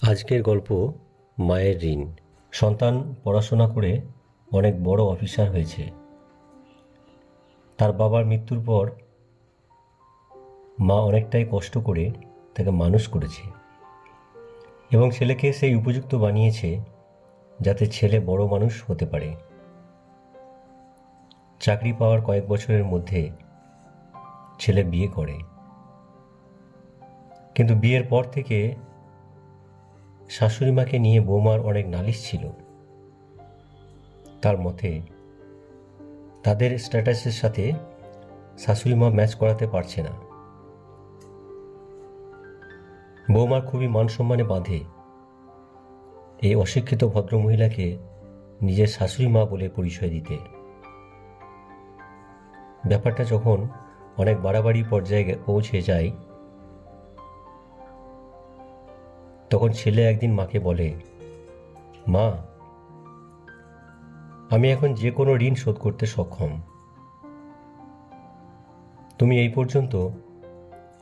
আজকের গল্প মায়ের ঋণ। সন্তান পড়াশোনা করে অনেক বড় অফিসার হয়েছে। তার বাবার মৃত্যুর পর মা অনেকটাই কষ্ট করে তাকে মানুষ করেছে এবং ছেলেকে সেই উপযুক্ত বানিয়েছে যাতে ছেলে বড় মানুষ হতে পারে। চাকরি পাওয়ার কয়েক বছরের মধ্যে ছেলে বিয়ে করে, কিন্তু বিয়ের পর থেকে শাশুড়ি মাকে নিয়ে বৌমার অনেক নালিশ ছিল। তার মতে তাদের স্ট্যাটাসের সাথে শাশুড়ি মা ম্যাচ করাতে পারছে না। বৌমার খুবই মান সম্মানে বাঁধে এই অশিক্ষিত ভদ্রমহিলাকে নিজের শাশুড়ি মা বলে পরিচয় দিতে। ব্যাপারটা যখন অনেক বাড়াবাড়ি পর্যায়ে পৌঁছে যায়, তখন ছেলে একদিন মাকে বলে, মা, আমি এখন যে কোনো ঋণ শোধ করতে সক্ষম। তুমি এই পর্যন্ত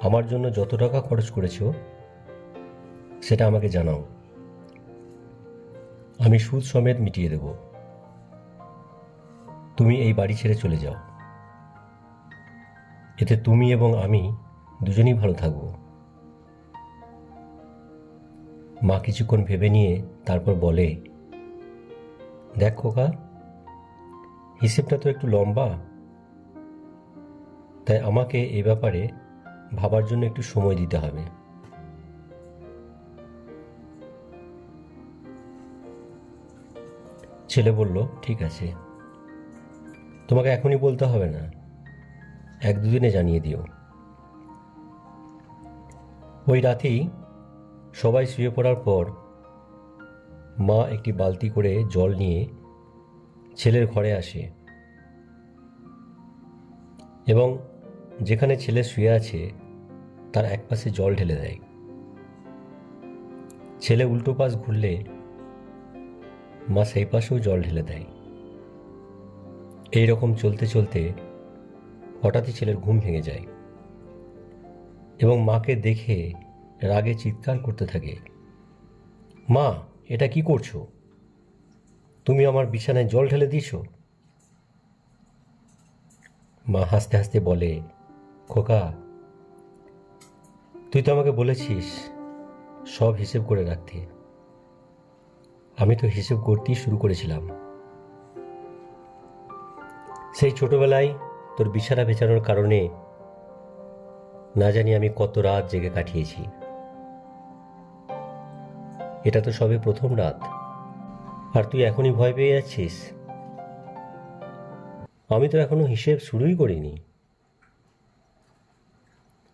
আমার জন্য যত টাকা খরচ করেছো সেটা আমাকে জানাও, আমি সুদ সমেত মিটিয়ে দেব। তুমি এই বাড়ি ছেড়ে চলে যাও, এতে তুমি এবং আমি দুজনেই ভালো থাকব। মা কিছুক্ষণ ভেবে নিয়ে তারপর বলে, দেখ খোকা, হিসেবটা তো একটু লম্বা, তাই আমাকে এ ব্যাপারে ভাবার জন্য একটু সময় দিতে হবে। ছেলে বলল, ঠিক আছে, তোমাকে এখনই বলতে হবে না, এক দুদিনে জানিয়ে দিও। ওই রাতেই সবাই শুয়ে পড়ার পর মা একটি বালতি করে জল নিয়ে ছেলের ঘরে আসে এবং যেখানে ছেলে শুয়ে আছে তার একপাশে জল ঢেলে দেয়। ছেলে উল্টো পাশ ঘুরলে মা সেই পাশেও জল ঢেলে দেয়। এই রকম চলতে চলতে হঠাৎই ছেলের ঘুম ভেঙে যায় এবং মাকে দেখে রাগে চিৎকার করতে থাকে, মা, এটা কি করছো? তুমি আমার বিছানায় জল ঢেলে দিয়েছো। মা হাসতে হাসতে বলে, খোকা, তুই তো আমাকে বলেছিস সব হিসেব করে রাখতে। আমি তো হিসেব করতেই শুরু করেছিলাম। সেই ছোটবেলায় তোর বিছানা ভেজানোর কারণে না জানি আমি কত রাত জেগে কাটিয়েছি। এটা তো সবে প্রথম রাত, আর তুই এখনই ভয় পেয়ে যাচ্ছিস? আমি তো এখনো হিসেব শুরুই করিনি।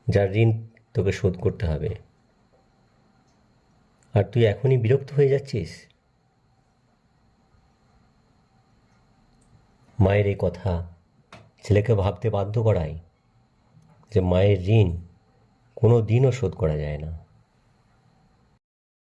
যার ঋণ তোকে শোধ করতে হবে, আর তুই এখনই বিরক্ত হয়ে যাচ্ছিস? মায়ের এই কথা ছেলেকে ভাবতে বাধ্য করায় যে মায়ের ঋণ কোনো দিনও শোধ করা যায় না।